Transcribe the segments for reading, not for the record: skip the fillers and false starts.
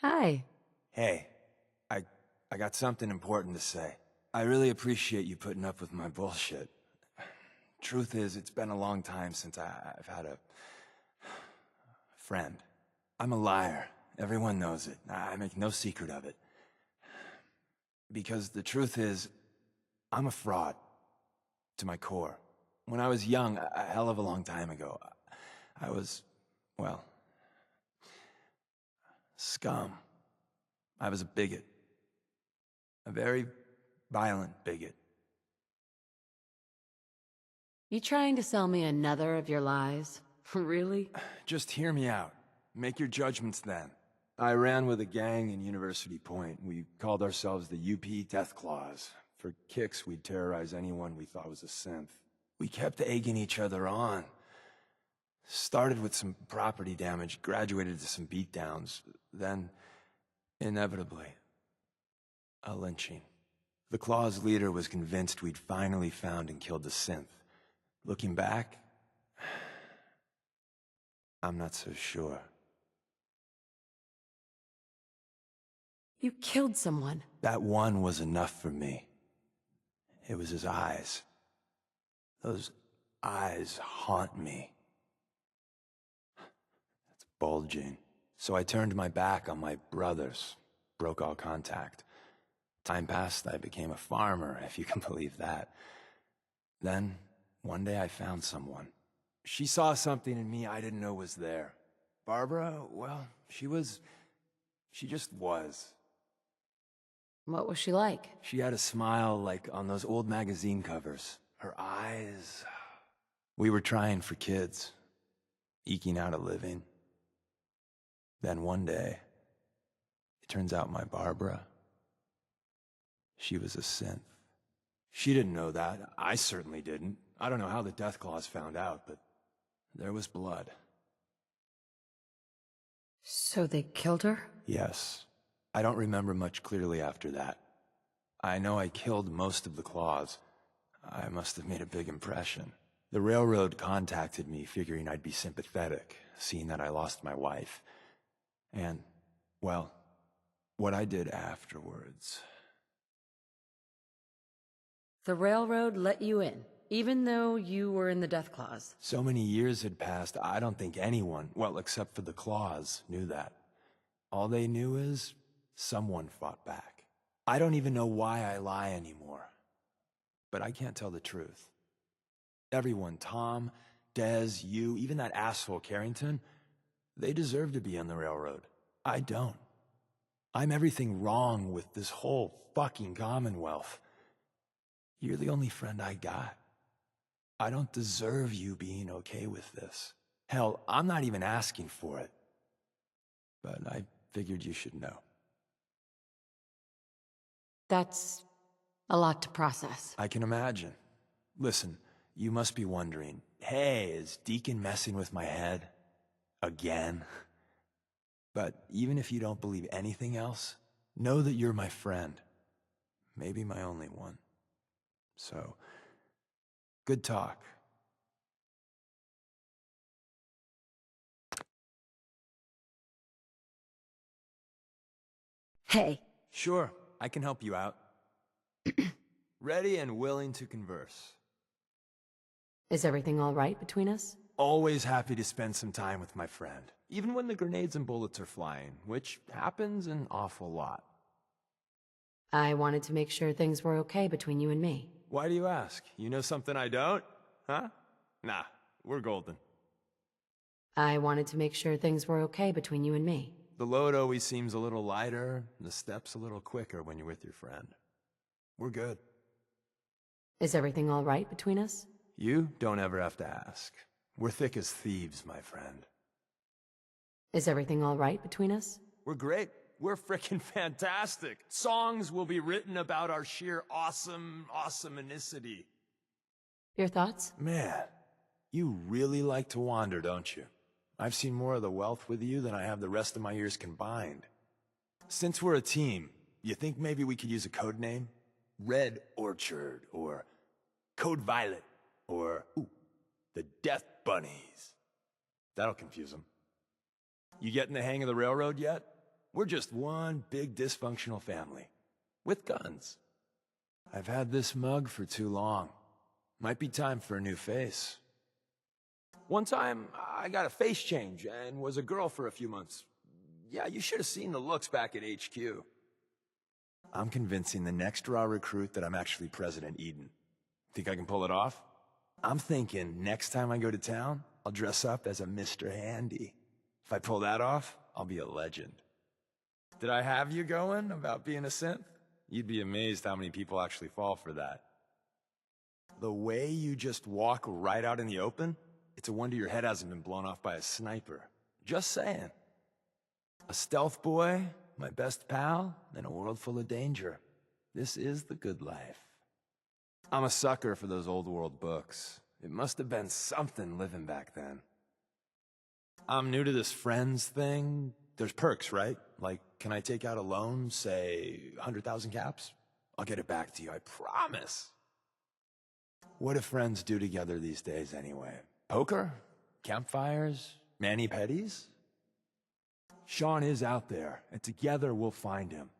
Hi. Hey, I I got something important to say. I really appreciate you putting up with my bullshit. Truth is, it's been a long time since I've had a friend. I'm a liar. Everyone knows it. I make no secret of it. Because the truth is, I'm a fraud to my core. When I was young, a hell of a long time ago, I was, well, scum. I was a bigot. A very violent bigot. You trying to sell me another of your lies? Really? Just hear me out. Make your judgments then. I ran with a gang in University Point. We called ourselves the UP Death Claws. For kicks, we'd terrorize anyone we thought was a synth. We kept egging each other on. Started with some property damage, graduated to some beatdowns, then, inevitably, a lynching. The Claws' leader was convinced we'd finally found and killed the synth. Looking back, I'm not so sure. You killed someone. That one was enough for me. It was his eyes. Those eyes haunt me. It's bulging. So I turned my back on my brothers, broke all contact. Time passed, I became a farmer, if you can believe that. Then, one day I found someone. She saw something in me I didn't know was there. Barbara, well, she just was. What was she like? She had a smile like on those old magazine covers. Her eyes... We were trying for kids, eking out a living. Then one day, it turns out my Barbara, she was a synth. She didn't know that. I certainly didn't. I don't know how the Death Claws found out, but there was blood. So they killed her? Yes. I don't remember much clearly after that. I know I killed most of the Claws. I must have made a big impression. The railroad contacted me figuring I'd be sympathetic, seeing that I lost my wife. And, well, what I did afterwards... The railroad let you in, even though you were in the Death Claws. So many years had passed, I don't think anyone, well, except for the Claws, knew that. All they knew is someone fought back. I don't even know why I lie anymore. But I can't tell the truth. Everyone, Tom, Dez, you, even that asshole Carrington, they deserve to be on the railroad. I don't. I'm everything wrong with this whole fucking Commonwealth. You're the only friend I got. I don't deserve you being okay with this. Hell, I'm not even asking for it. But I figured you should know. That's a lot to process. I can imagine. Listen, you must be wondering, hey, is Deacon messing with my head? Again? But even if you don't believe anything else, know that you're my friend. Maybe my only one. So, good talk. Hey. Sure, I can help you out. Ready and willing to converse. Is everything all right between us? Always happy to spend some time with my friend, even when the grenades and bullets are flying, which happens an awful lot. I wanted to make sure things were okay between you and me. Why do you ask? You know something I don't? Huh? Nah, we're golden. I wanted to make sure things were okay between you and me. The load always seems a little lighter, the steps a little quicker when you're with your friend. We're good. Is everything all right between us? You don't ever have to ask. We're thick as thieves, my friend. Is everything all right between us? We're great. We're frickin' fantastic. Songs will be written about our sheer awesomenicity. Your thoughts? Man, you really like to wander, don't you? I've seen more of the wealth with you than I have the rest of my years combined. Since we're a team, you think maybe we could use a code name? Red Orchard, or Code Violet, or, the Death Bunnies. That'll confuse them. You getting the hang of the railroad yet? We're just one big dysfunctional family. With guns. I've had this mug for too long. Might be time for a new face. One time, I got a face change and was a girl for a few months. Yeah, you should have seen the looks back at HQ. I'm convincing the next raw recruit that I'm actually President Eden. Think I can pull it off? I'm thinking next time I go to town, I'll dress up as a Mr. Handy. If I pull that off, I'll be a legend. Did I have you going about being a synth? You'd be amazed how many people actually fall for that. The way you just walk right out in the open, it's a wonder your head hasn't been blown off by a sniper. Just saying. A stealth boy, my best pal, in a world full of danger. This is the good life. I'm a sucker for those old world books. It must have been something living back then. I'm new to this friends thing. There's perks, right? Like, can I take out a loan, say 100,000 caps? I'll get it back to you, I promise. What do friends do together these days anyway? Poker? Campfires? Mani-pedis? Sean is out there, and together we'll find him.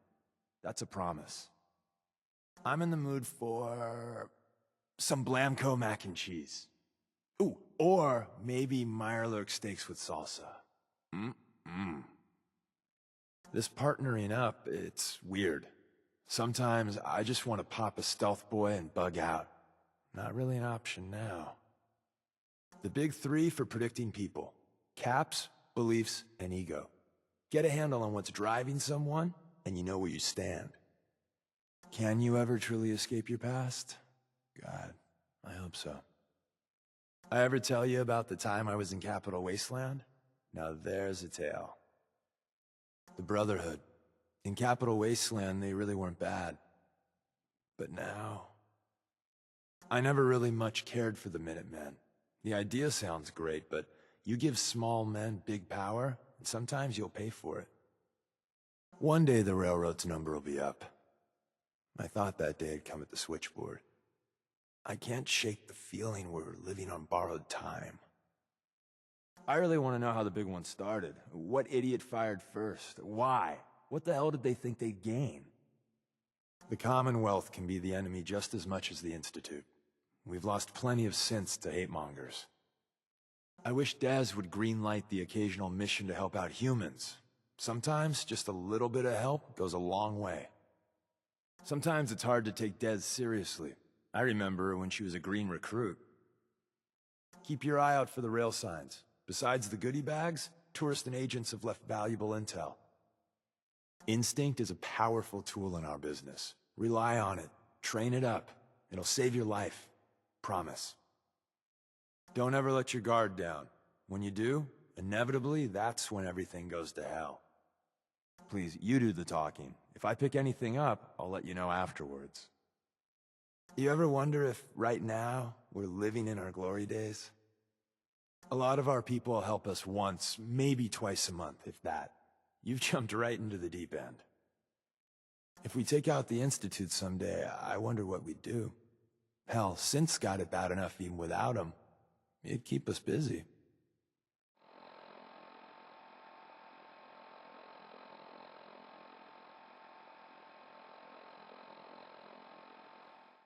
That's a promise. I'm in the mood for some Blamco mac and cheese. Ooh, or maybe Meyerlurk steaks with salsa. This partnering up, it's weird. Sometimes I just want to pop a stealth boy and bug out. Not really an option now. The big three for predicting people. Caps, beliefs, and ego. Get a handle on what's driving someone, and you know where you stand. Can you ever truly escape your past? God, I hope so. I ever tell you about the time I was in Capital Wasteland? Now there's a tale. The Brotherhood. In Capital Wasteland, they really weren't bad. But now... I never really much cared for the Minutemen. The idea sounds great, but you give small men big power, and sometimes you'll pay for it. One day the Railroad's number will be up. I thought that day had come at the switchboard. I can't shake the feeling we're living on borrowed time. I really want to know how the big one started. What idiot fired first? Why? What the hell did they think they'd gain? The Commonwealth can be the enemy just as much as the Institute. We've lost plenty of sense to hate-mongers. I wish Daz would greenlight the occasional mission to help out humans. Sometimes just a little bit of help goes a long way. Sometimes it's hard to take Dez seriously. I remember when she was a green recruit. Keep your eye out for the rail signs. Besides the goodie bags, tourists and agents have left valuable intel. Instinct is a powerful tool in our business. Rely on it. Train it up. It'll save your life. Promise. Don't ever let your guard down. When you do, inevitably, that's when everything goes to hell. Please, you do the talking. If I pick anything up, I'll let you know afterwards. You ever wonder if, right now, we're living in our glory days? A lot of our people help us once, maybe twice a month, if that. You've jumped right into the deep end. If we take out the Institute someday, I wonder what we'd do. Hell, Synth's got it bad enough even without him. It'd keep us busy.